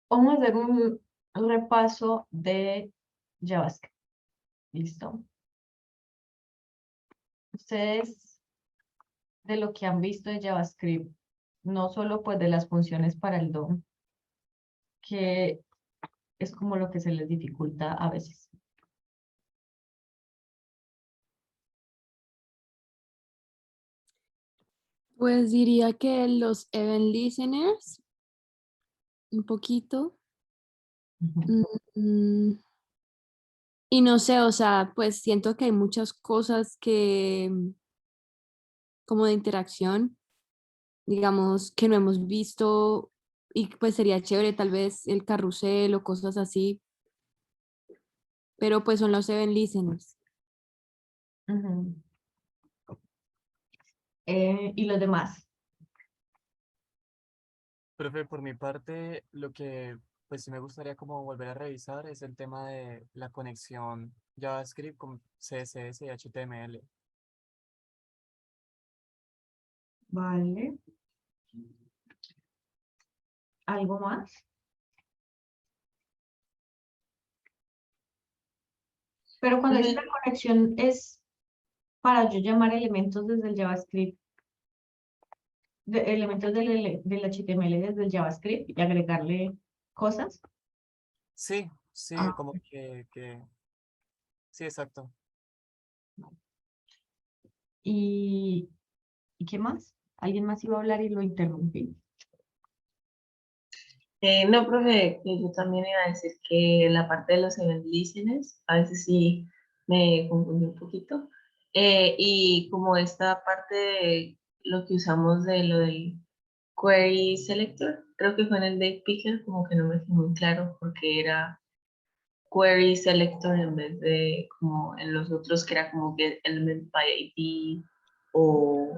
Vamos a hacer un repaso de JavaScript. ¿Listo? Ustedes de lo que han visto de JavaScript, no solo pues de las funciones para el DOM, que es como lo que se les dificulta a veces. Pues diría que los event listeners, un poquito. Ujú. Mm, y no sé, o sea, pues siento que hay muchas cosas que, como de interacción, digamos, que no hemos visto y pues sería chévere tal vez el carrusel o cosas así, pero pues son los event listeners. Ujú. Y los demás. Profe, por mi parte, lo que pues sí me gustaría como volver a revisar es el tema de la conexión JavaScript con CSS y HTML. Vale. ¿Algo más? Pero cuando dice la Profe, conexión es para yo llamar elementos desde el JavaScript, elementos del HTML desde el JavaScript y agregarle cosas. Sí, sí, Ah, como sí, exacto. ¿y, ¿y qué más? ¿Alguien más iba a hablar y lo interrumpí? no, profe, que yo también iba a decir que la parte de los event listeners, a veces sí me confundí un poquito. Y como esta parte de lo que usamos de lo del query selector, creo que fue en el de Picker, como que no me fue muy claro porque era query selector en vez de como en los otros que era como get element by ID o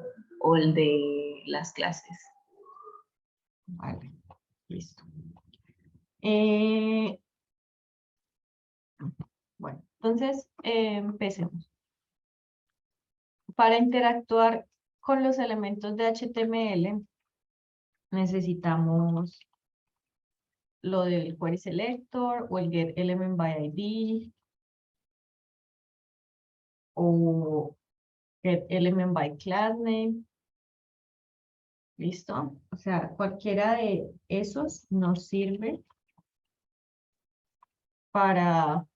el de las clases. Vale, listo. Eh, bueno, entonces empecemos. Para interactuar con los elementos de HTML necesitamos lo del query selector o el get element by ID o get element by class name. ¿Listo? O sea, cualquiera de esos nos sirve para,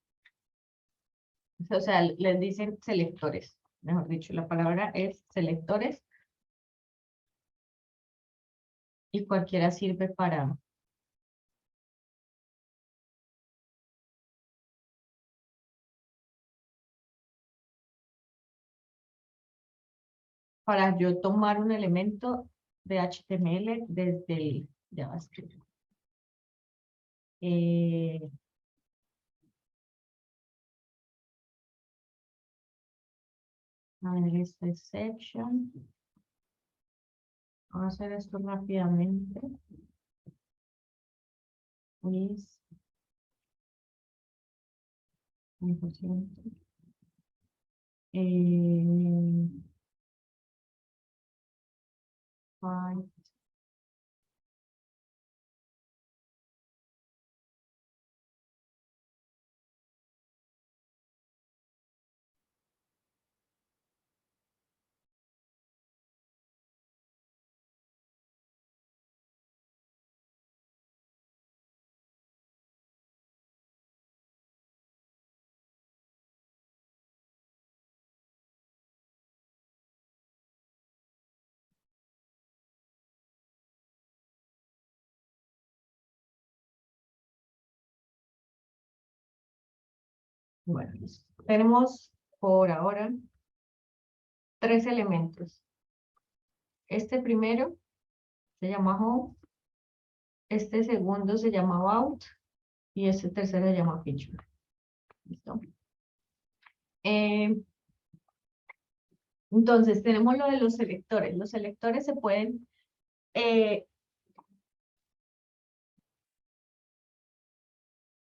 o sea, les dicen selectores. Mejor dicho, la palabra es selectores y cualquiera sirve para yo tomar un elemento de HTML desde el JavaScript. Eh, a ver, este section. Vamos a hacer esto rápidamente. Is 100%. Eh, five. Bueno, listo. Tenemos por ahora tres elementos. Este primero se llama home, este segundo se llama about y este tercero se llama feature. ¿Listo? Eh, entonces, tenemos lo de los selectores. Los selectores eh,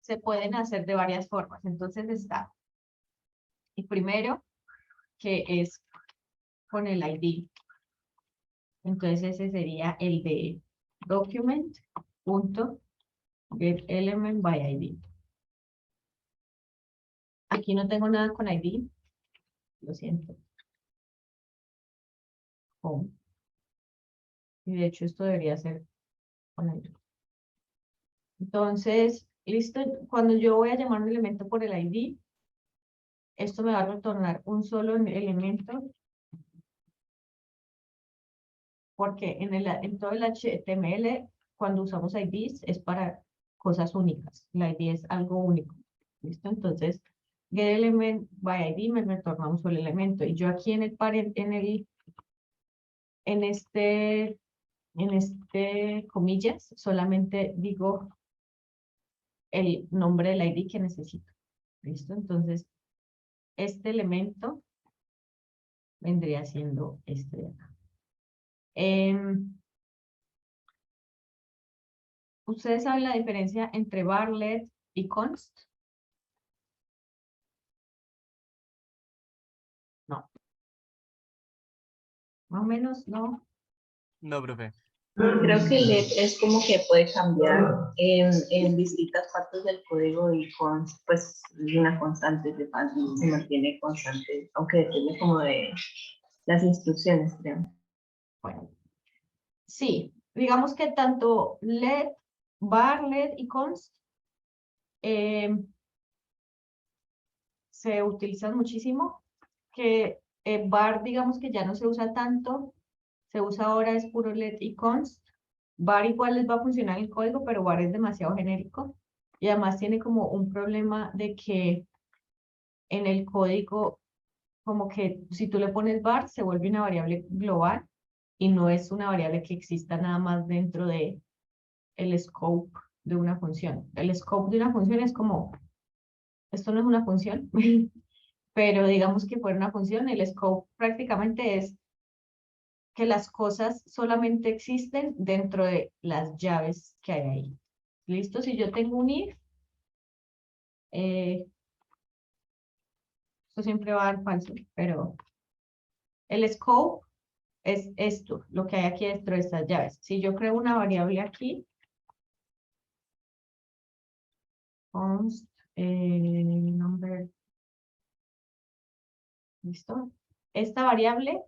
se pueden hacer de varias formas. Entonces está el primero, que es con el ID. Entonces ese sería el de document.id. get element by ID. Aquí no tengo nada con ID. Lo siento. Home. Y de hecho esto debería ser con ID. Entonces, listo. Cuando yo voy a llamar un elemento por el ID, esto me va a retornar un solo elemento. Porque en todo el HTML, cuando usamos IDs, es para cosas únicas. La ID es algo único. ¿Listo? Entonces, getElement by ID me retorna un solo elemento. Y yo aquí en el parent, en este comillas, solamente digo el nombre del ID que necesito. ¿Listo? Entonces, este elemento vendría siendo este de acá. ¿Ustedes saben la diferencia entre varlet y const? No. Más o menos, no. No, profe. Creo que let es como que puede cambiar en distintas partes del código y pues una constante de paso se mantiene constante, aunque depende como de las instrucciones, creo. Bueno, sí, digamos que tanto let, varlet y const se utilizan muchísimo, que var digamos que ya no se usa tanto, se usa ahora es puro let y const. Var igual les va a funcionar el código, pero var es demasiado genérico y además tiene como un problema de que en el código como que si tú le pones var se vuelve una variable global y no es una variable que exista nada más dentro de el scope de una función. El scope de una función es como, esto no es una función, pero digamos que fuera una función, el scope prácticamente es que las cosas solamente existen dentro de las llaves que hay ahí. ¿Listo? Si yo tengo un if, esto siempre va a dar falso, pero el scope es esto, lo que hay aquí dentro de estas llaves. Si yo creo una variable aquí, const number, ¿listo? Esta variable,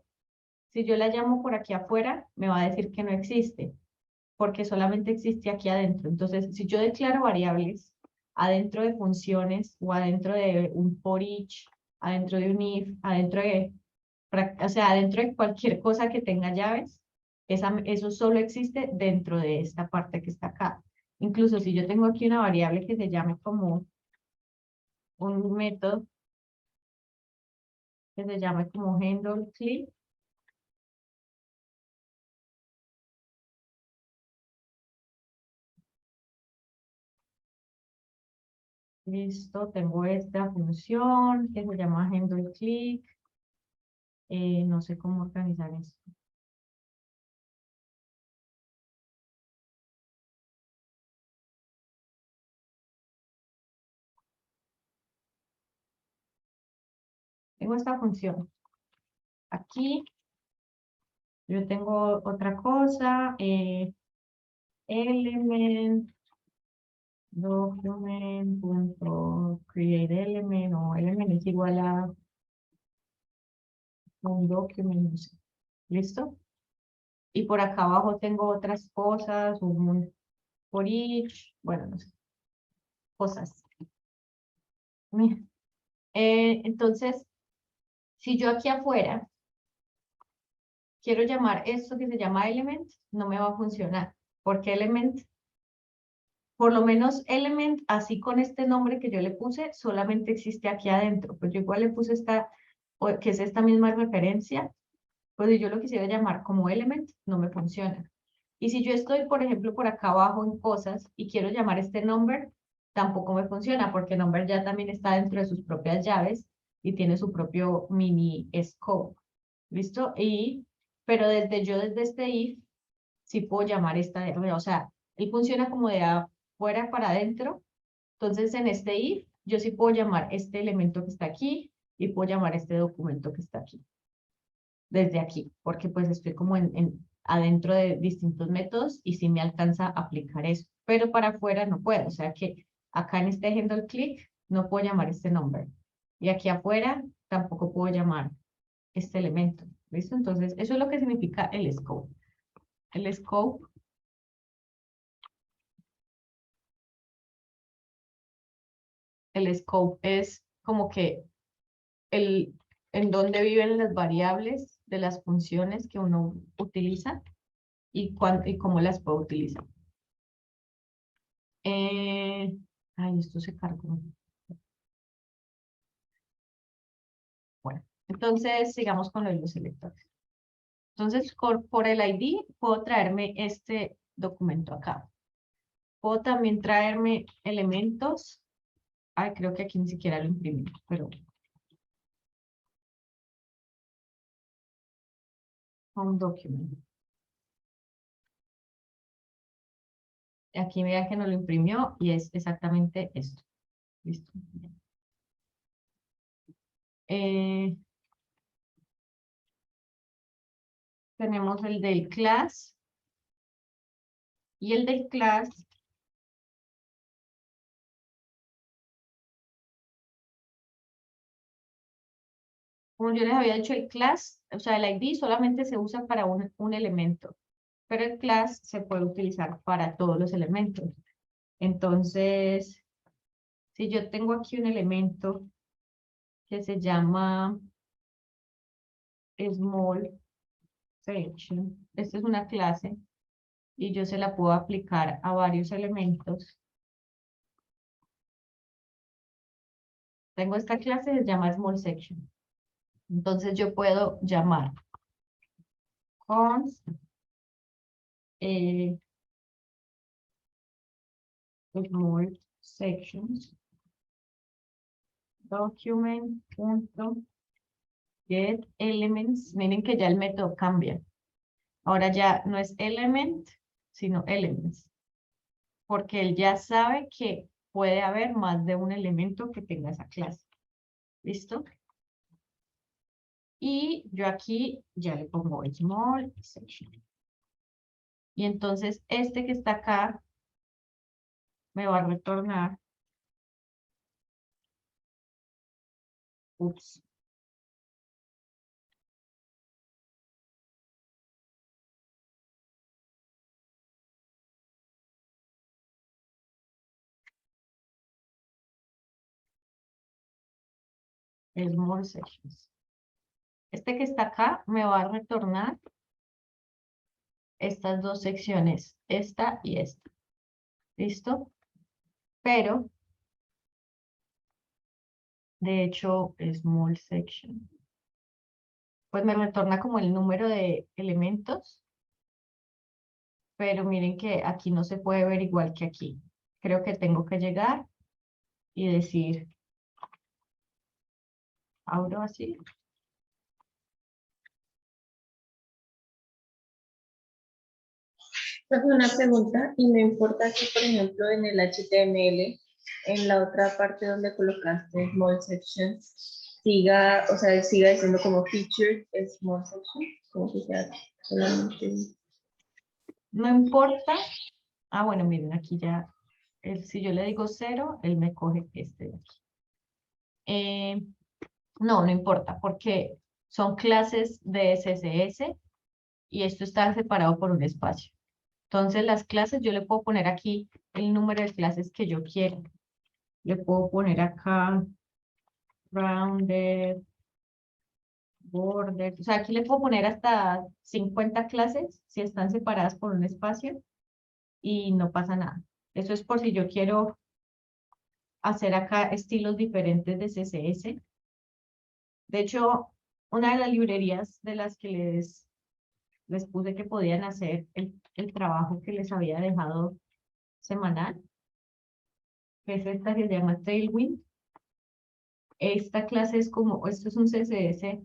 si yo la llamo por aquí afuera, me va a decir que no existe, porque solamente existe aquí adentro. Entonces, si yo declaro variables adentro de funciones o adentro de un for each, adentro de un if, adentro de, o sea, adentro de cualquier cosa que tenga llaves, eso solo existe dentro de esta parte que está acá. Incluso si yo tengo aquí una variable que se llame como un método que se llame como handle click, listo, tengo esta función que se llama handle click. No sé cómo organizar esto. Tengo esta función. Aquí yo tengo otra cosa. Element document.createElement o element es igual a un document, no sé. ¿Listo? Y por acá abajo tengo otras cosas, un for each, bueno, no sé, cosas. Entonces, si yo aquí afuera quiero llamar esto que se llama element, no me va a funcionar, porque element, por lo menos element, así con este nombre que yo le puse, solamente existe aquí adentro. Pues yo igual le puse esta, que es esta misma referencia, pues si yo lo quisiera llamar como element, no me funciona. Y si yo estoy, por ejemplo, por acá abajo en cosas y quiero llamar este number, tampoco me funciona, porque number ya también está dentro de sus propias llaves y tiene su propio mini scope. ¿Listo? Pero desde este if, sí puedo llamar esta, o sea, él funciona como de afuera para adentro. Entonces, en este if, yo sí puedo llamar este elemento que está aquí y puedo llamar este documento que está aquí. Desde aquí, porque pues estoy como adentro de distintos métodos y sí me alcanza a aplicar eso, pero para afuera no puedo, o sea que acá en este handle click no puedo llamar este number y aquí afuera tampoco puedo llamar este elemento, ¿listo? Entonces eso es lo que significa el scope. El scope es como que en dónde viven las variables de las funciones que uno utiliza y cómo las puedo utilizar. Ay, esto se cargó. Bueno, entonces sigamos con los selectores. Entonces, por el ID puedo traerme este documento acá. Puedo también traerme elementos. Ay, creo que aquí ni siquiera lo imprimí, pero home document. Y aquí vean que no lo imprimió y es exactamente esto. Listo. Tenemos el del class. Y el del class como yo les había dicho, el class, o sea, el ID solamente se usa para un elemento, pero el class se puede utilizar para todos los elementos. Entonces, si yo tengo aquí un elemento que se llama small section, esta es una clase, y yo se la puedo aplicar a varios elementos. Tengo esta clase que se llama small section. Entonces yo puedo llamar const small sections document.get elements. Miren que ya el método cambia. Ahora ya no es element, sino elements. Porque él ya sabe que puede haber más de un elemento que tenga esa clase. ¿Listo? Y yo aquí ya le pongo small section. Y entonces este que está acá me va a retornar. Ups. Small sections. Este que está acá me va a retornar estas dos secciones, esta y esta. ¿Listo? Pero, de hecho, small section. Pues me retorna como el número de elementos. Pero miren que aquí no se puede ver igual que aquí. Creo que tengo que llegar y decir, abro así. Esta fue una pregunta y no importa que, por ejemplo, en el HTML, en la otra parte donde colocaste small section, siga, o sea, siga diciendo como featured small section, como que sea solamente. No importa. Ah, bueno, miren, aquí ya, si yo le digo 0, él me coge este de aquí. No, no importa, porque son clases de SSS y esto está separado por un espacio. Entonces, las clases, yo le puedo poner aquí el número de clases que yo quiero. Le puedo poner acá rounded, border. O sea, aquí le puedo poner hasta 50 clases si están separadas por un espacio y no pasa nada. Eso es por si yo quiero hacer acá estilos diferentes de CSS. De hecho, una de las librerías de las que les puse que podían hacer el trabajo que les había dejado semanal, que es esta que se llama Tailwind. Esta clase es como, esto es un CSS,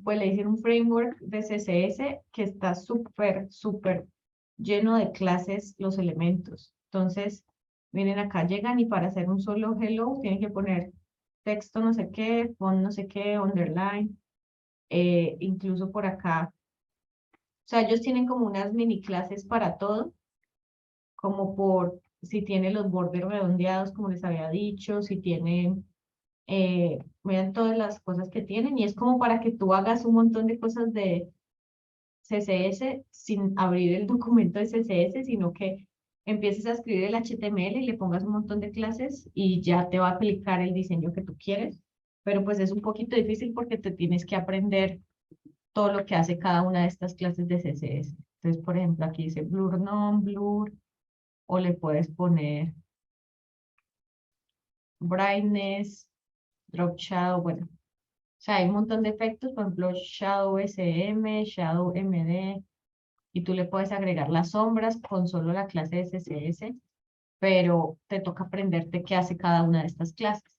pues le dicen un framework de CSS que está súper lleno de clases, los elementos. Entonces, miren acá, llegan y para hacer un solo hello tienen que poner texto no sé qué, font no sé qué, underline. incluso por acá. O sea, ellos tienen como unas mini clases para todo, como por si tiene los bordes redondeados, como les había dicho, si tiene, vean todas las cosas que tienen, y es como para que tú hagas un montón de cosas de CSS sin abrir el documento de CSS, sino que empieces a escribir el HTML y le pongas un montón de clases y ya te va a aplicar el diseño que tú quieres. Pero pues es un poquito difícil porque te tienes que aprender todo lo que hace cada una de estas clases de CSS. Entonces, por ejemplo, aquí dice blur non, blur, o le puedes poner brightness, drop shadow, bueno. O sea, hay un montón de efectos, por ejemplo, shadow SM, shadow MD, y tú le puedes agregar las sombras con solo la clase de CSS, pero te toca aprenderte qué hace cada una de estas clases.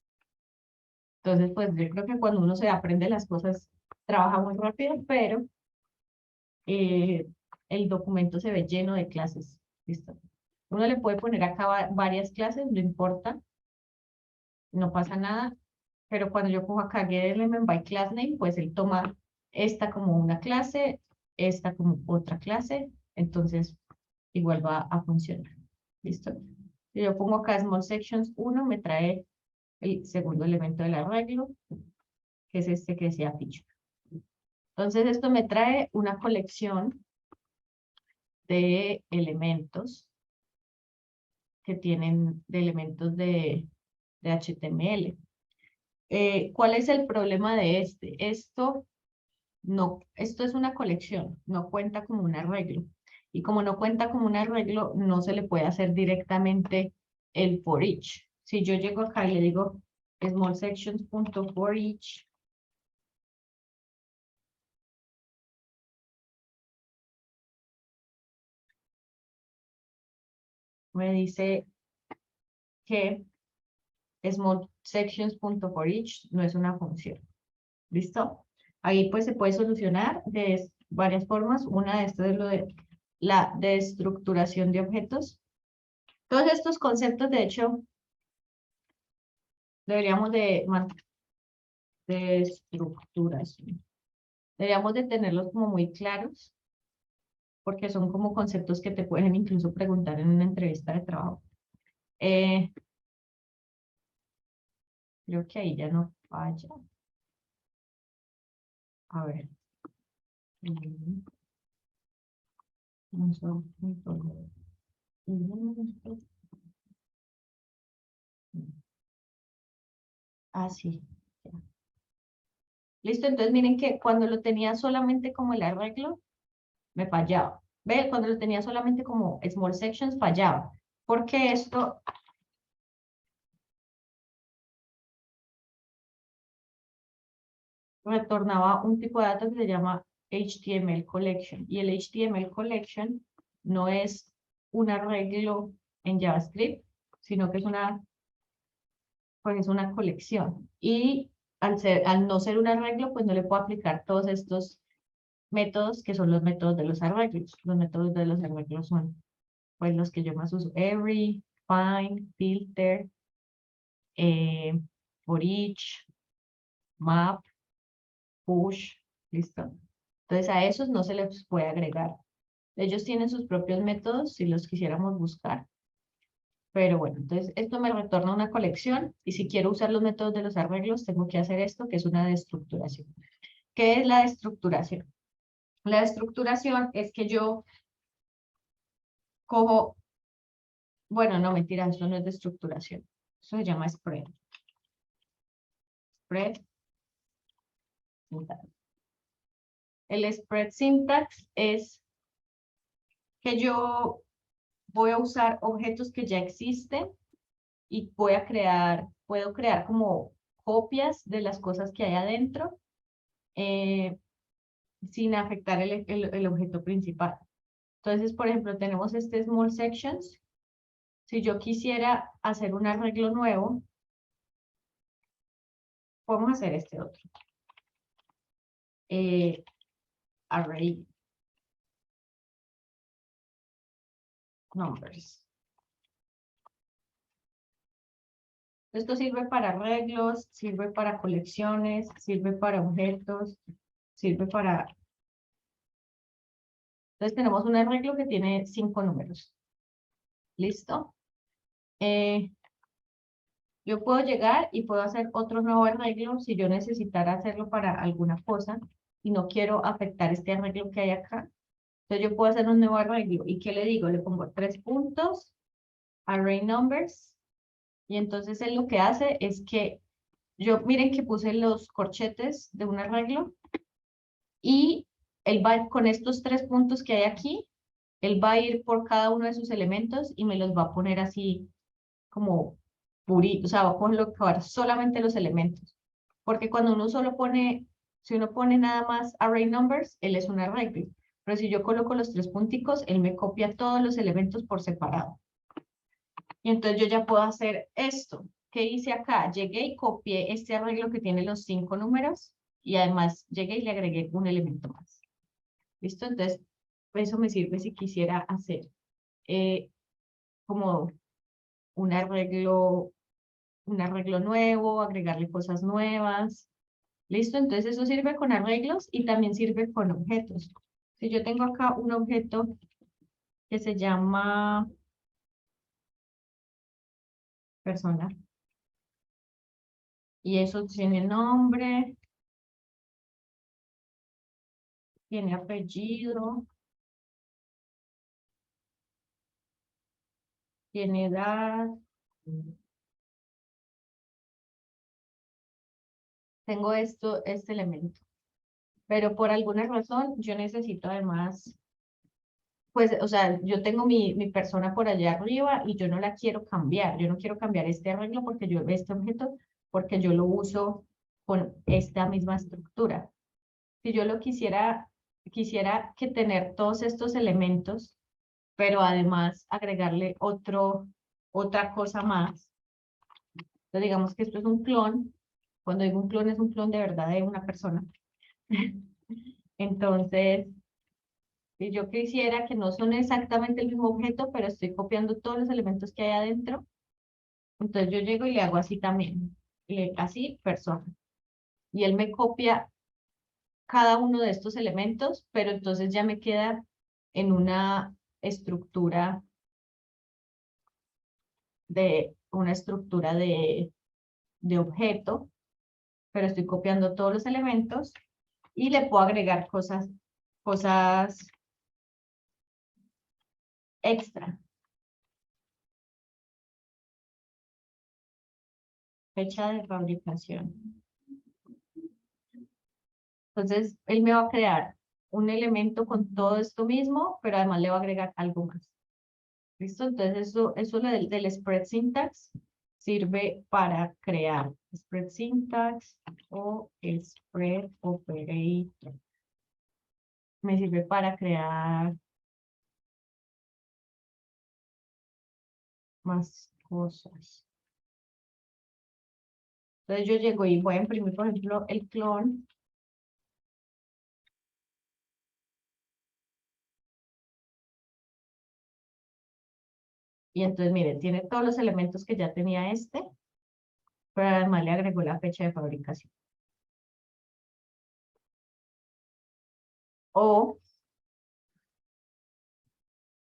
Entonces, pues yo creo que cuando uno se aprende las cosas, trabaja muy rápido, pero el documento se ve lleno de clases. ¿Listo? Uno le puede poner acá varias clases, no importa, no pasa nada, pero cuando yo cojo acá get element by class name, pues él toma esta como una clase, esta como otra clase, entonces igual va a funcionar. ¿Listo? Si yo pongo acá small sections 1, me trae el segundo elemento del arreglo, que es este que decía feature. Entonces esto me trae una colección de elementos que tienen de elementos de HTML. ¿Cuál es el problema de este? Esto es una colección, no cuenta como un arreglo. Y como no cuenta como un arreglo, no se le puede hacer directamente el for each. Si yo llego acá y le digo small sections.for each, me dice que small sections.for each no es una función. ¿Listo? Ahí pues se puede solucionar de varias formas. Una de estas es lo de la deestructuración de objetos. Todos estos conceptos, de hecho, deberíamos de estructuración. Deberíamos de tenerlos como muy claros, porque son como conceptos que te pueden incluso preguntar en una entrevista de trabajo. Creo que ahí ya no falla. A ver. Ah, sí. Ya. Listo, entonces miren que cuando lo tenía solamente como el arreglo, me fallaba. ¿Ve? Cuando lo tenía solamente como small sections, fallaba. Porque esto retornaba un tipo de datos que se llama HTML collection. Y el HTML collection no es un arreglo en JavaScript, sino que es pues es una colección. Y al no ser un arreglo, pues no le puedo aplicar todos estos métodos que son los métodos de los arreglos. Los métodos de los arreglos son pues los que yo más uso. Every, find, filter, for each, map, push, listo. Entonces a esos no se les puede agregar. Ellos tienen sus propios métodos si los quisiéramos buscar. Pero bueno, entonces esto me retorna una colección y si quiero usar los métodos de los arreglos tengo que hacer esto que es una deestructuración. ¿Qué es la deestructuración? La deestructuración es que yo cojo, bueno, no, mentira, eso no es deestructuración. Eso se llama spread. Spread. El spread syntax es que yo voy a usar objetos que ya existen y puedo crear como copias de las cosas que hay adentro sin afectar el objeto principal. Entonces, por ejemplo, tenemos este small sections. Si yo quisiera hacer un arreglo nuevo, podemos hacer este otro. Array numbers. Esto sirve para arreglos, sirve para colecciones, sirve para objetos, sirve para... Entonces tenemos un arreglo que tiene 5 números. ¿Listo? Yo puedo llegar y puedo hacer otro nuevo arreglo si yo necesitara hacerlo para alguna cosa y no quiero afectar este arreglo que hay acá. Entonces yo puedo hacer un nuevo arreglo. ¿Y qué le digo? Le pongo 3 puntos, array numbers, y entonces él lo que hace es que miren que puse los corchetes de un arreglo y él va con estos 3 puntos que hay aquí, él va a ir por cada uno de sus elementos y me los va a poner así como purito, o sea, va a colocar solamente los elementos. Porque cuando uno solo pone, si uno pone nada más array numbers, él es un arreglo. Pero si yo coloco los 3 punticos, él me copia todos los elementos por separado. Y entonces yo ya puedo hacer esto. ¿Qué hice acá? Llegué y copié este arreglo que tiene los 5 números y además llegué y le agregué un elemento más. ¿Listo? Entonces, eso me sirve si quisiera hacer como un arreglo nuevo, agregarle cosas nuevas. ¿Listo? Entonces eso sirve con arreglos y también sirve con objetos. Si yo tengo acá un objeto que se llama persona y eso tiene nombre, tiene apellido, tiene edad, tengo este elemento. Pero por alguna razón yo necesito además, pues, o sea, yo tengo mi persona por allá arriba y yo no la quiero cambiar. Yo no quiero cambiar este arreglo porque este objeto, porque yo lo uso con esta misma estructura. Si yo lo quisiera que tener todos estos elementos, pero además agregarle otra cosa más. Entonces digamos que esto es un clon. Cuando digo un clon es un clon de verdad de una persona. Entonces, si yo quisiera que no son exactamente el mismo objeto, pero estoy copiando todos los elementos que hay adentro, entonces yo llego y le hago así también. Así, persona. Y él me copia cada uno de estos elementos, pero entonces ya me queda en una estructura de objeto, pero estoy copiando todos los elementos y le puedo agregar cosas extra. Fecha de fabricación. Entonces, él me va a crear un elemento con todo esto mismo, pero además le va a agregar algo más. ¿Listo? Entonces, eso del spread syntax sirve para crear spread syntax o spread operator. Me sirve para crear más cosas. Entonces yo llego y voy a imprimir, por ejemplo, el clon. Y entonces, miren, tiene todos los elementos que ya tenía pero además le agregó la fecha de fabricación. O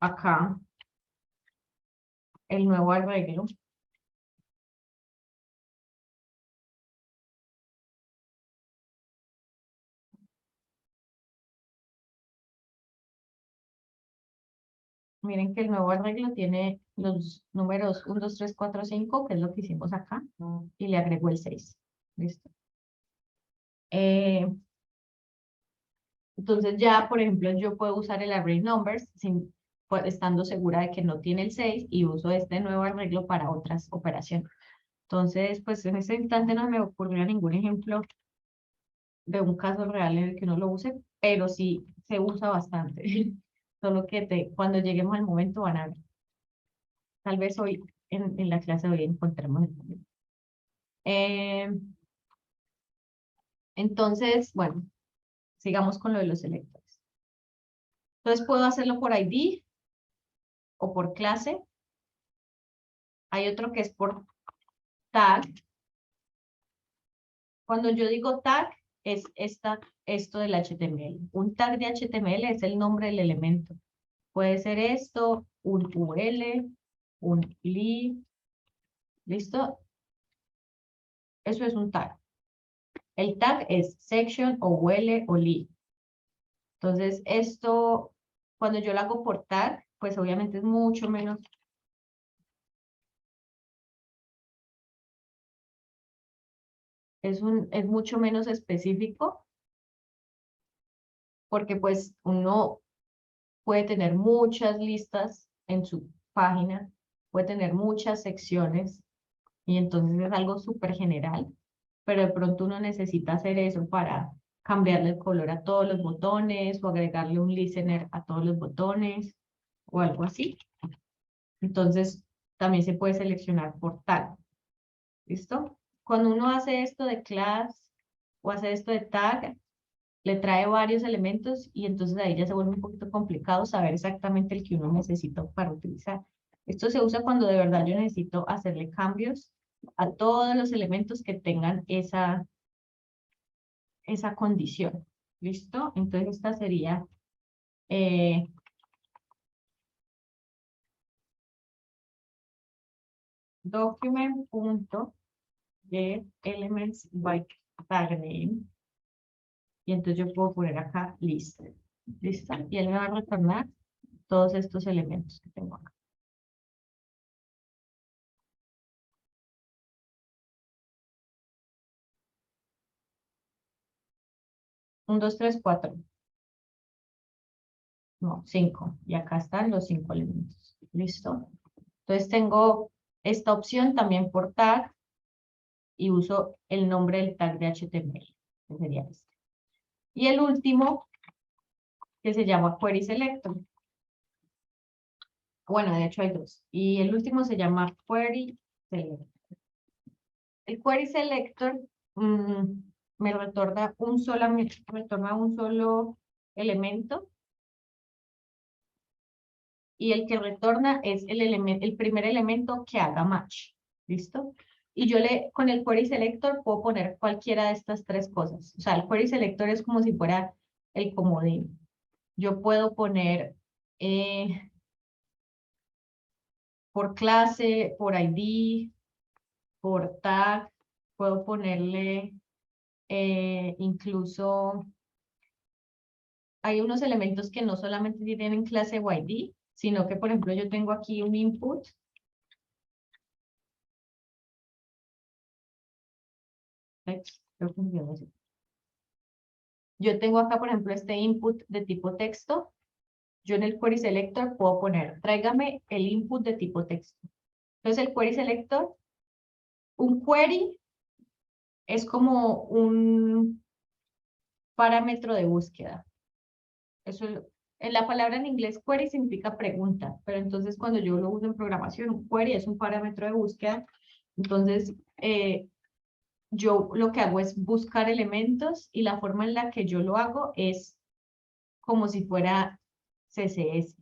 acá, el nuevo arreglo. Miren que el nuevo arreglo tiene los números 1, 2, 3, 4, 5, que es lo que hicimos acá, y le agregó el 6. ¿Listo? Entonces ya, por ejemplo, yo puedo usar el array numbers estando segura de que no tiene el 6 y uso este nuevo arreglo para otras operaciones. Entonces, pues en ese instante no me ocurrió ningún ejemplo de un caso real en el que uno lo use, pero sí se usa bastante. Solo que cuando lleguemos al momento van a ver. Tal vez hoy, en la clase de hoy, encontremos el momento. Entonces, bueno, sigamos con lo de los selectores. Entonces puedo hacerlo por ID o por clase. Hay otro que es por tag. Cuando yo digo tag, es esto del HTML. Un tag de HTML es el nombre del elemento. Puede ser esto, un UL, un li. ¿Listo? Eso es un tag. El tag es section o UL o li. Entonces, esto, cuando yo lo hago por tag, pues obviamente es mucho menos. Es mucho menos específico, porque pues uno puede tener muchas listas en su página, puede tener muchas secciones, y entonces es algo súper general, pero de pronto uno necesita hacer eso para cambiarle el color a todos los botones, o agregarle un listener a todos los botones, o algo así. Entonces, también se puede seleccionar por tag. ¿Listo? Cuando uno hace esto de class o hace esto de tag, le trae varios elementos y entonces ahí ya se vuelve un poquito complicado saber exactamente el que uno necesita para utilizar. Esto se usa cuando de verdad yo necesito hacerle cambios a todos los elementos que tengan esa condición. ¿Listo? Entonces esta sería document.getElements by tag name. Y entonces yo puedo poner acá list. ¿Listo? Y él me va a retornar todos estos elementos que tengo acá. Un, dos, tres, cuatro. No, 5. Y acá están los 5 elementos. ¿Listo? Entonces tengo esta opción también por tag y uso el nombre del tag de HTML, que sería este. Y el último, que se llama Query Selector. Bueno, de hecho hay dos. Y el último se llama Query Selector. El Query Selector me retorna un solo elemento. Y el que retorna es el primer elemento que haga match. ¿Listo? Y yo con el Query Selector puedo poner cualquiera de estas tres cosas. O sea, el Query Selector es como si fuera el comodín. Yo puedo poner por clase, por ID, por tag, puedo ponerle incluso, hay unos elementos que no solamente tienen clase o ID, sino que, por ejemplo, yo tengo aquí un input. Yo tengo acá, por ejemplo, este input de tipo texto. Yo en el Query Selector puedo poner, tráigame el input de tipo texto. Entonces, el Query Selector, un query es como un parámetro de búsqueda. Eso, en la palabra en inglés query significa pregunta, pero entonces cuando yo lo uso en programación, un query es un parámetro de búsqueda. Entonces, yo lo que hago es buscar elementos y la forma en la que yo lo hago es como si fuera CSS.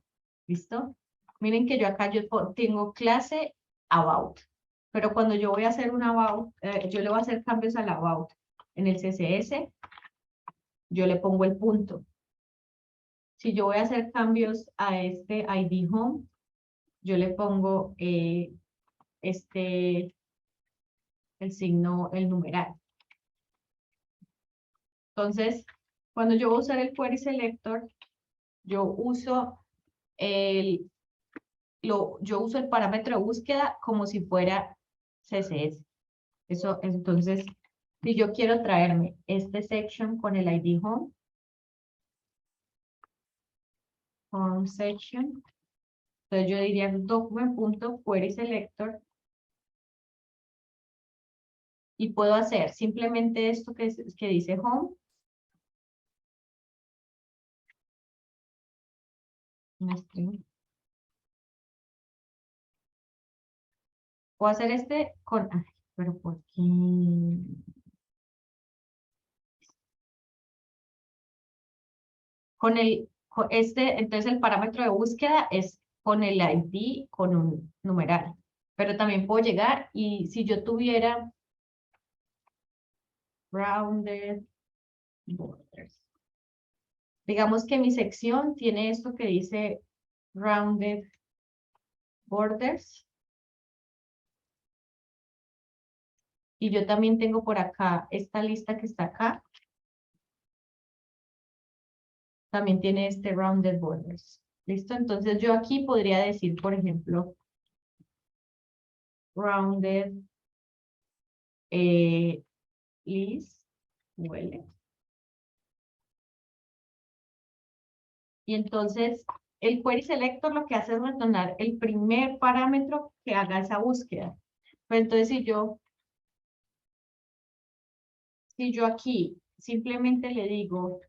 ¿Listo? Miren que yo acá tengo clase about, pero cuando yo voy a hacer un about, yo le voy a hacer cambios al about en el CSS, yo le pongo el punto. Si yo voy a hacer cambios a este ID home, yo le pongo el signo, el numeral. Entonces, cuando yo voy a usar el Query Selector, yo uso yo uso el parámetro de búsqueda como si fuera CSS. Eso, entonces, si yo quiero traerme este section con el ID home section, entonces yo diría document.querySelector y puedo hacer simplemente esto que dice home. Puedo hacer este con, ay, pero ¿por qué? Entonces el parámetro de búsqueda es con el ID con un numeral. Pero también puedo llegar y si yo tuviera rounded borders. Digamos que mi sección tiene esto que dice rounded borders. Y yo también tengo por acá esta lista que está acá. También tiene este rounded borders. ¿Listo? Entonces yo aquí podría decir, por ejemplo, rounded list, huele. Y entonces el query selector lo que hace es retornar el primer parámetro que haga esa búsqueda. Pero entonces si yo aquí simplemente le digo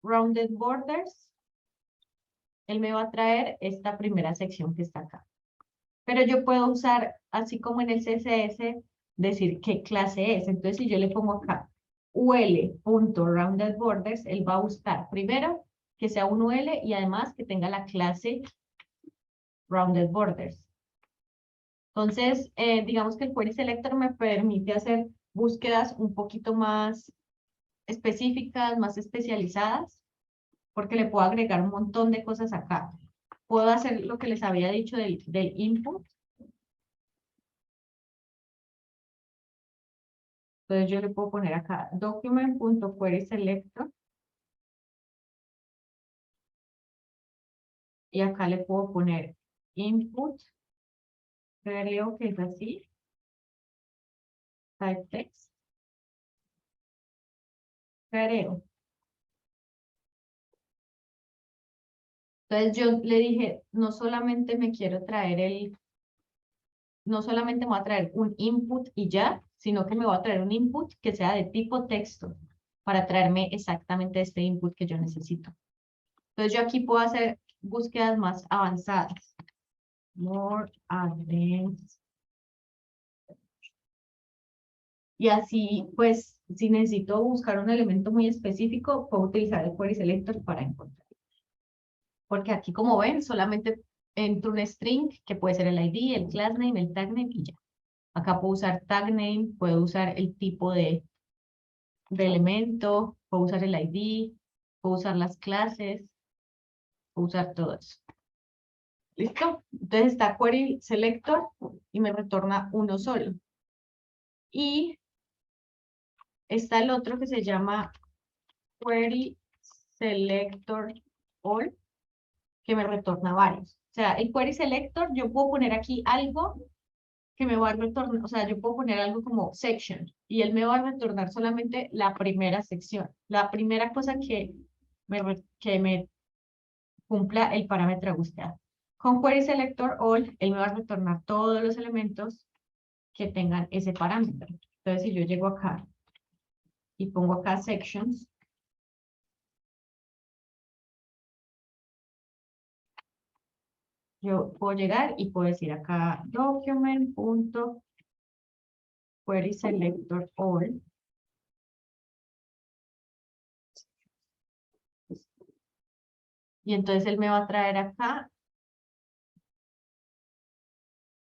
rounded borders, él me va a traer esta primera sección que está acá. Pero yo puedo usar, así como en el CSS, decir qué clase es. Entonces, si yo le pongo acá ul.roundedBorders, él va a buscar primero que sea un UL y además que tenga la clase Rounded Borders. Entonces, digamos que el Query Selector me permite hacer búsquedas un poquito más específicas, más especializadas, porque le puedo agregar un montón de cosas acá. Puedo hacer lo que les había dicho del input. Entonces yo le puedo poner acá document.querySelector. Y acá le puedo poner input. Creo que es así. Type text. Creo. Entonces yo le dije, no solamente me quiero traer no solamente me va a traer un input y ya, sino que me va a traer un input que sea de tipo texto para traerme exactamente este input que yo necesito. Entonces yo aquí puedo hacer búsquedas más avanzadas. More advanced. Y así, pues, si necesito buscar un elemento muy específico, puedo utilizar el Query Selector para encontrar. Porque aquí, como ven, solamente entro un string, que puede ser el ID, el class name, el tag name y ya. Acá puedo usar tag name, puedo usar el tipo de elemento, puedo usar el ID, puedo usar las clases, puedo usar todo eso. ¿Listo? Entonces está Query Selector y me retorna uno solo. Y está el otro que se llama Query Selector All, que me retorna varios. O sea, el Query Selector, yo puedo poner aquí algo que me va a retornar, o sea, yo puedo poner algo como section, y él me va a retornar solamente la primera sección, la primera cosa que me cumpla el parámetro de búsqueda. Con Query Selector All, él me va a retornar todos los elementos que tengan ese parámetro. Entonces, si yo llego acá y pongo acá sections, yo puedo llegar y puedo decir acá document.querySelectorAll. Y entonces él me va a traer acá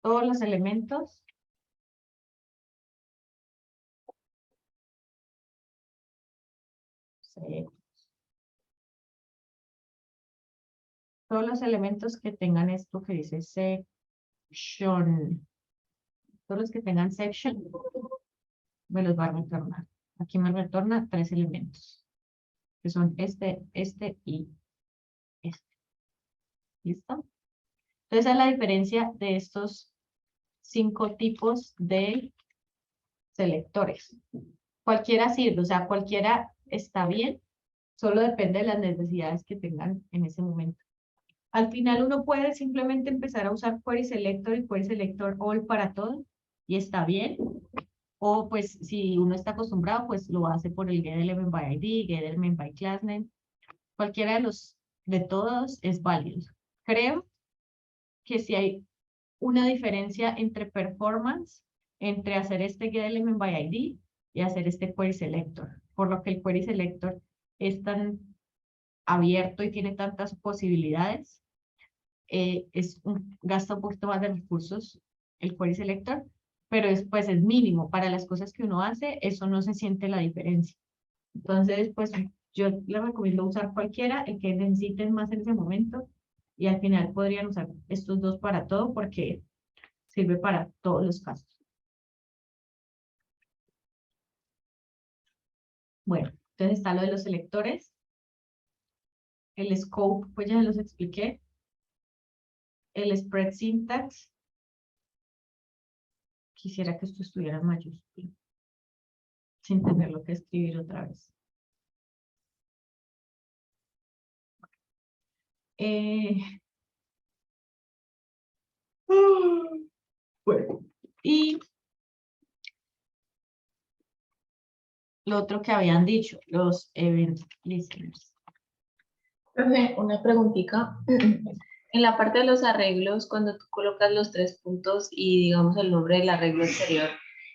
todos los elementos que tengan esto que dice section. Todos los que tengan section me los va a retornar. Aquí me retorna 3 elementos, que son este y este. ¿Listo? Entonces, esa es la diferencia de estos 5 tipos de selectores. Cualquiera sirve, o sea, cualquiera está bien, solo depende de las necesidades que tengan en ese momento. Al final uno puede simplemente empezar a usar Query Selector y Query Selector All para todo, y está bien. O pues si uno está acostumbrado, pues lo hace por el getElementById, getElementByClassName. Cualquiera de todos es válido. Creo que si hay una diferencia entre performance, entre hacer este getElementById y hacer este Query Selector, por lo que el Query Selector es tan abierto y tiene tantas posibilidades, gasta un poquito más de recursos el Query Selector, pero pues es mínimo. Para las cosas que uno hace, eso no se siente la diferencia. Entonces, pues yo les recomiendo usar cualquiera, el que necesiten más en ese momento, y al final podrían usar estos dos para todo porque sirve para todos los casos. Bueno, entonces está lo de los selectores. El scope, pues ya se los expliqué. El spread syntax. Quisiera que esto estuviera en mayúscula, sin tenerlo que escribir otra vez. Bueno, y lo otro que habían dicho, los event listeners. Profe, una preguntita. En la parte de los arreglos, cuando tú colocas los 3 puntos y digamos el nombre del arreglo anterior,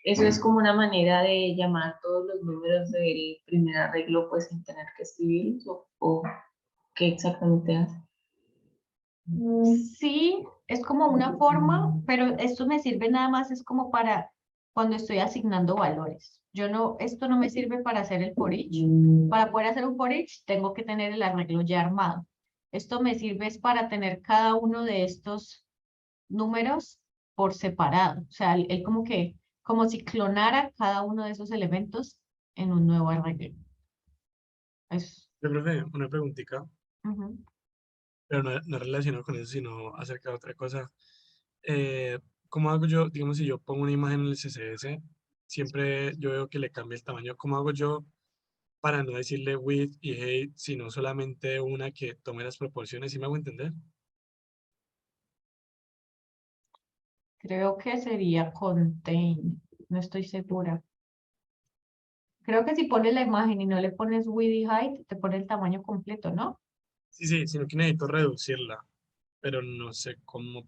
¿eso es como una manera de llamar todos los números del primer arreglo pues sin tener que escribirlos o qué exactamente hace? Sí, es como una forma, pero esto me sirve nada más, es como para cuando estoy asignando valores. Yo no, esto no me sirve para hacer el for each. Para poder hacer un for each, tengo que tener el arreglo ya armado. Esto me sirve es para tener cada uno de estos números por separado. O sea, él como que, como si clonara cada uno de esos elementos en un nuevo arreglo. Es, Profe, una preguntita, ujú. pero no relacionado con eso, sino acerca de otra cosa. Eh, ¿Cómo hago yo, digamos, si yo pongo una imagen en el CSS, siempre yo veo que le cambia el tamaño? ¿Cómo hago yo para no decirle width y height, sino solamente una que tome las proporciones? ¿Sí me hago entender? Creo que sería contain, no estoy segura. Creo que si pones la imagen y no le pones width y height, te pone el tamaño completo, ¿no? Sí, sí, sino que necesito reducirla, pero no sé cómo.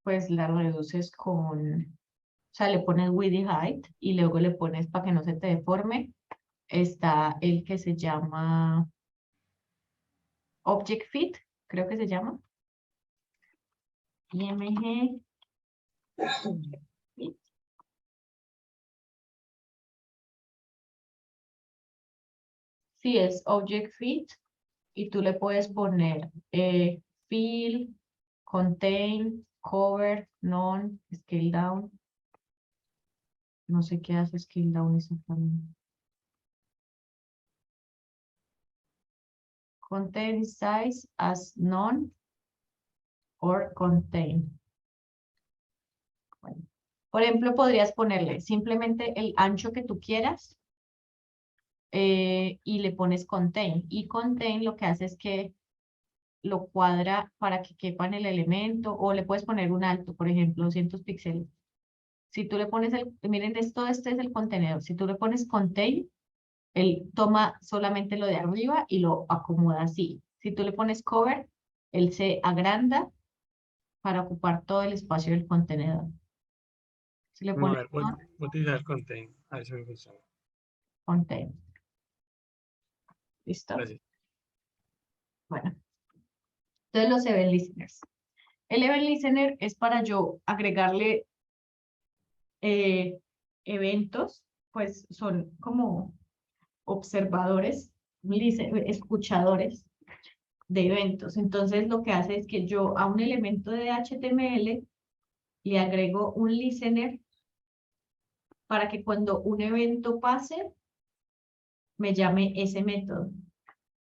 Pues la reduces con, o sea, le pones width y height y luego le pones para que no se te deforme. Está el que se llama Object Fit, creo que se llama. IMG. Fit. Sí, es Object Fit y tú le puedes poner fill, contain, cover, none, scale down. No sé qué hace scale down exactamente. Contain size as none or contain. Bueno, por ejemplo, podrías ponerle simplemente el ancho que tú quieras y le pones contain. Y contain lo que hace es que lo cuadra para que quepa en el elemento o le puedes poner un alto, por ejemplo, 200 píxeles. Si tú le pones miren esto, este es el contenedor. Si tú le pones contain, él toma solamente lo de arriba y lo acomoda así. Si tú le pones cover, él se agranda para ocupar todo el espacio del contenedor. Si le No, a pones ver, voy a utilizar contain, a ver si me funciona. contain. ¿Listo? Gracias. Bueno, entonces los event listeners. El event listener es para yo agregarle eventos, pues son como observadores, escuchadores de eventos. Entonces lo que hace es que yo a un elemento de HTML le agrego un listener para que cuando un evento pase, me llame ese método.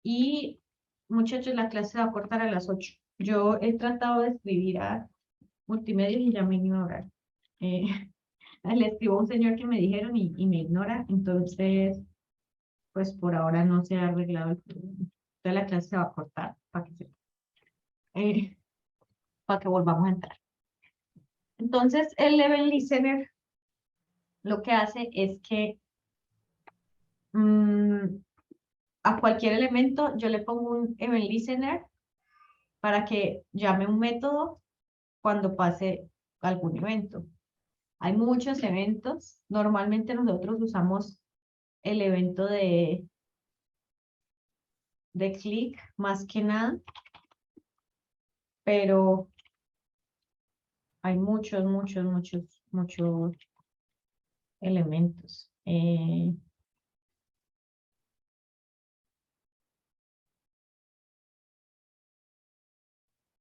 Y muchachos, la clase se va a cortar a las 8. Yo he tratado de escribir a multimedia y ya me ignoran. Le escribo a un señor que me dijeron y me ignora, entonces, pues por ahora no se ha arreglado el problema. Entonces la clase se va a cortar para que volvamos a entrar. Entonces, el Level Listener lo que hace es que a cualquier elemento yo le pongo un Event Listener para que llame un método cuando pase algún evento. Hay muchos eventos. Normalmente nosotros usamos el evento de clic más que nada, pero Hay muchos elementos.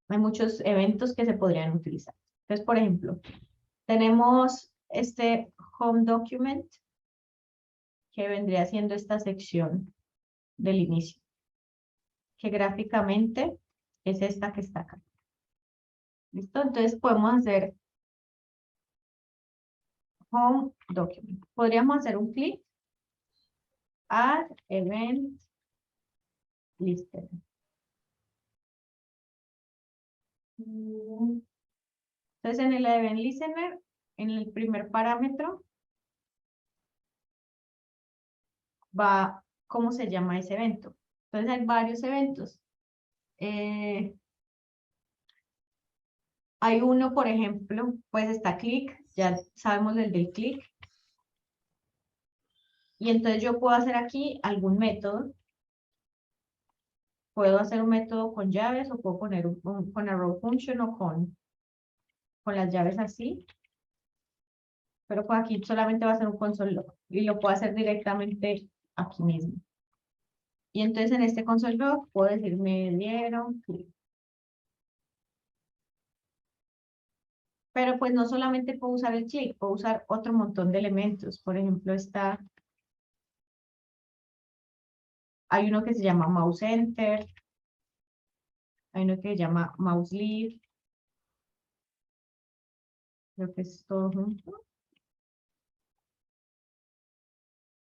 Hay muchos eventos que se podrían utilizar. Entonces, por ejemplo, tenemos este home document que vendría siendo esta sección del inicio, que gráficamente es esta que está acá. ¿Listo? Entonces podemos hacer home document. Podríamos hacer un clic, add event listener. Entonces en el event listener, en el primer parámetro, va cómo se llama ese evento. Entonces hay varios eventos. Hay uno, por ejemplo, pues está click, ya sabemos del click. Y entonces yo puedo hacer aquí algún método. Puedo hacer un método con llaves o puedo poner con arrow function o con las llaves así. Pero pues aquí solamente va a ser un console log y lo puedo hacer directamente aquí mismo. Y entonces en este console log puedo decir me dieron clic. Pero pues no solamente puedo usar el clic, puedo usar otro montón de elementos. Por ejemplo, hay uno que se llama mouse enter, hay uno que se llama mouse leave. Creo que es todo junto.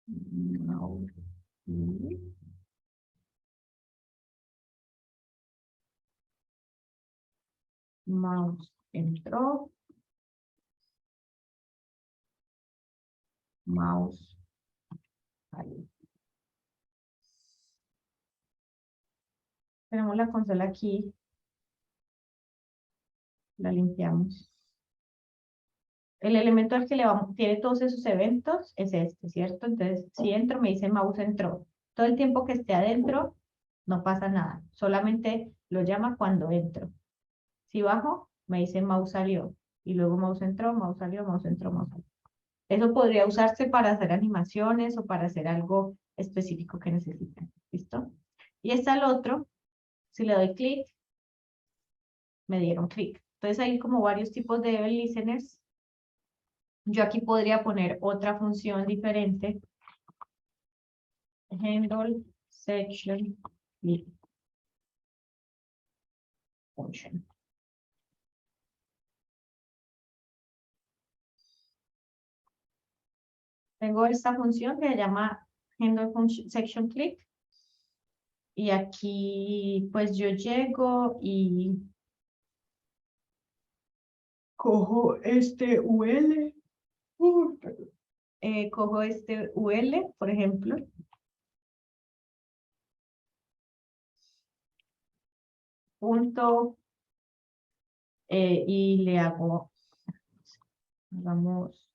Mouse leave. Mouse entró. Mouse ahí. Tenemos la consola aquí. La limpiamos. El elemento al que le vamos, tiene todos esos eventos es este, ¿cierto? Entonces, si entro, me dice mouse entró. Todo el tiempo que esté adentro, no pasa nada. Solamente lo llama cuando entro. Si bajo, me dice mouse salió. Y luego mouse entró, mouse salió, mouse entró, mouse salió. Eso podría usarse para hacer animaciones o para hacer algo específico que necesiten. ¿Listo? Y está el otro. Si le doy clic, me dieron clic. Entonces hay como varios tipos de event listeners. Yo aquí podría poner otra función diferente. Handle section click function. Tengo esta función que se llama handle function, section click. Y aquí pues yo llego y cojo este UL. Cojo este UL, por ejemplo. Punto. Y le hago, vamos.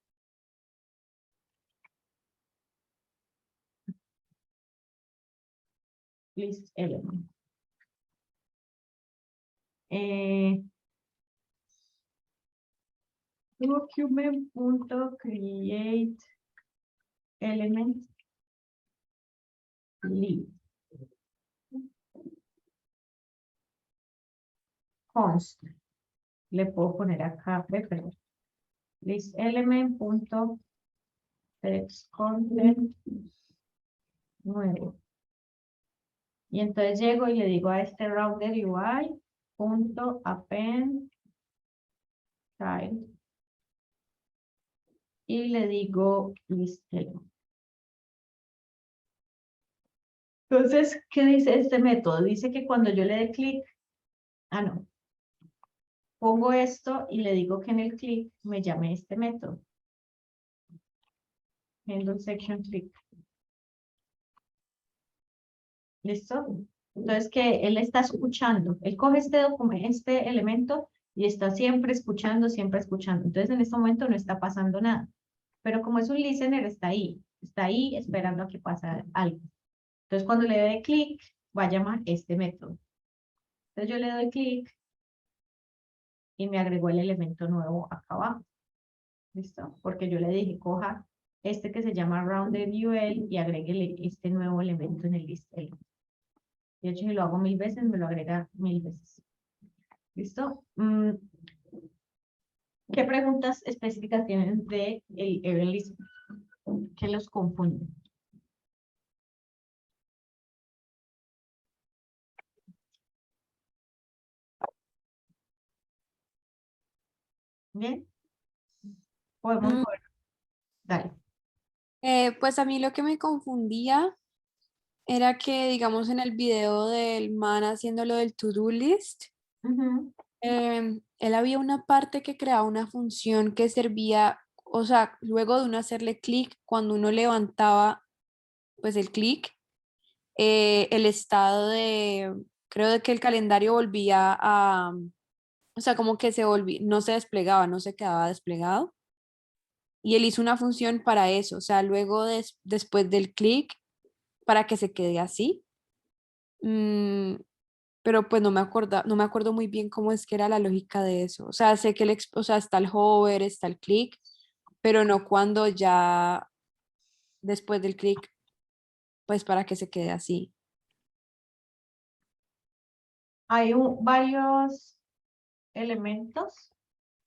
List element. Document.create element lead. Const. Le puedo poner acá, perdón. List element.text content 9. Y entonces llego y le digo a este router UI punto append child y le digo list element. Entonces, ¿qué dice este método? Dice que cuando yo le dé clic, no, pongo esto y le digo que en el clic me llame este método. Handle section click. ¿Listo? Entonces que él está escuchando. Él coge este documento, este elemento y está siempre escuchando, siempre escuchando. Entonces en este momento no está pasando nada. Pero como es un listener, está ahí esperando a que pase algo. Entonces cuando le dé clic, va a llamar este método. Entonces yo le doy clic y me agregó el elemento nuevo acá abajo. ¿Listo? Porque yo le dije, coja este que se llama rounded UL y agréguele este nuevo elemento en el list element. De hecho, si lo hago 1000 veces, me lo agrega 1000 veces. ¿Listo? ¿Qué preguntas específicas tienen de el event listener? ¿Qué los confunde? ¿Bien? Podemos Mm. ver. Dale. Pues a mí lo que me confundía era que, digamos, en el video del man haciendo lo del to-do list, Ujú. él había una parte que creaba una función que servía, o sea, luego de uno hacerle clic, cuando uno levantaba pues el clic, el estado de, creo de que el calendario volvía a, o sea, como que se volvía, no se desplegaba, no se quedaba desplegado. Y él hizo una función para eso, o sea, luego después del clic, para que se quede así. Mm, pero pues no me acuerdo muy bien cómo es que era la lógica de eso. O sea, sé que o sea, está el hover, está el clic, pero no cuando ya después del clic, pues para que se quede así. Hay varios elementos,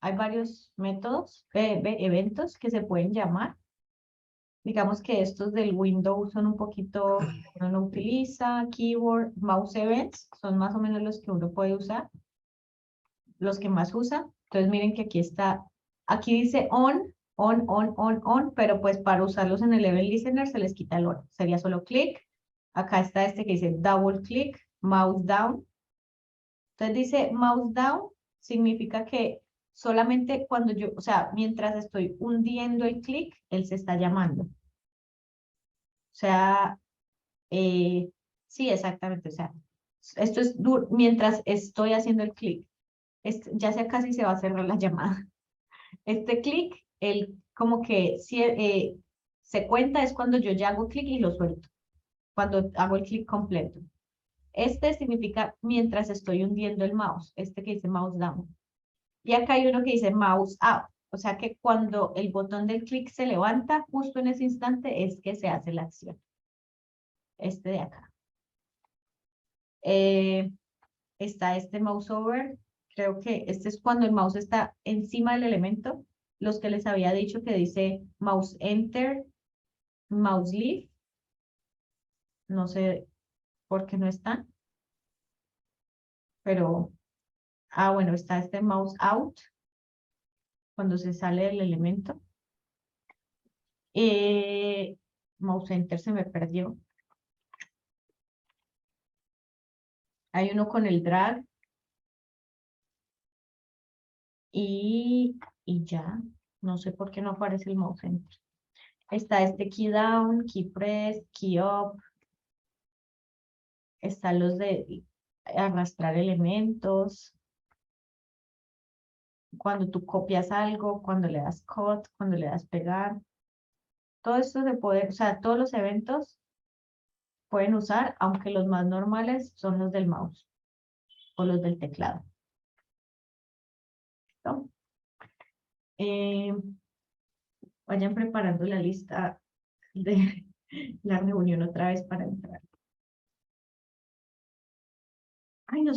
hay varios métodos, eventos que se pueden llamar. Digamos que estos del Windows son un poquito, uno no utiliza, keyboard, mouse events, son más o menos los que uno puede usar, los que más usa. Entonces miren que aquí está, aquí dice on, pero pues para usarlos en el event listener se les quita el on, sería solo click. Acá está este que dice double click, mouse down. Entonces dice mouse down, significa que solamente cuando yo, o sea, mientras estoy hundiendo el clic, él se está llamando. O sea, sí, exactamente. O sea, esto es mientras estoy haciendo el clic. Ya sea casi se va a cerrar la llamada. Este clic, el como que se cuenta es cuando yo ya hago clic y lo suelto. Cuando hago el clic completo. Este significa mientras estoy hundiendo el mouse. Este que dice mouse down. Y acá hay uno que dice mouse up. O sea que cuando el botón del clic se levanta, justo en ese instante es que se hace la acción. Este de acá. Está este mouse over. Creo que este es cuando el mouse está encima del elemento. Los que les había dicho que dice mouse enter, mouse leave. No sé por qué no están. Pero, bueno, está este mouse out. Cuando se sale del elemento. Mouse enter se me perdió. Hay uno con el drag. Y ya. No sé por qué no aparece el mouse enter. Está este key down, key press, key up. Están los de arrastrar elementos. Cuando tú copias algo, cuando le das cut, cuando le das pegar. Todo esto se puede, o sea, todos los eventos pueden usar, aunque los más normales son los del mouse o los del teclado. ¿Listo? Vayan preparando la lista de la reunión otra vez para entrar. Ay, no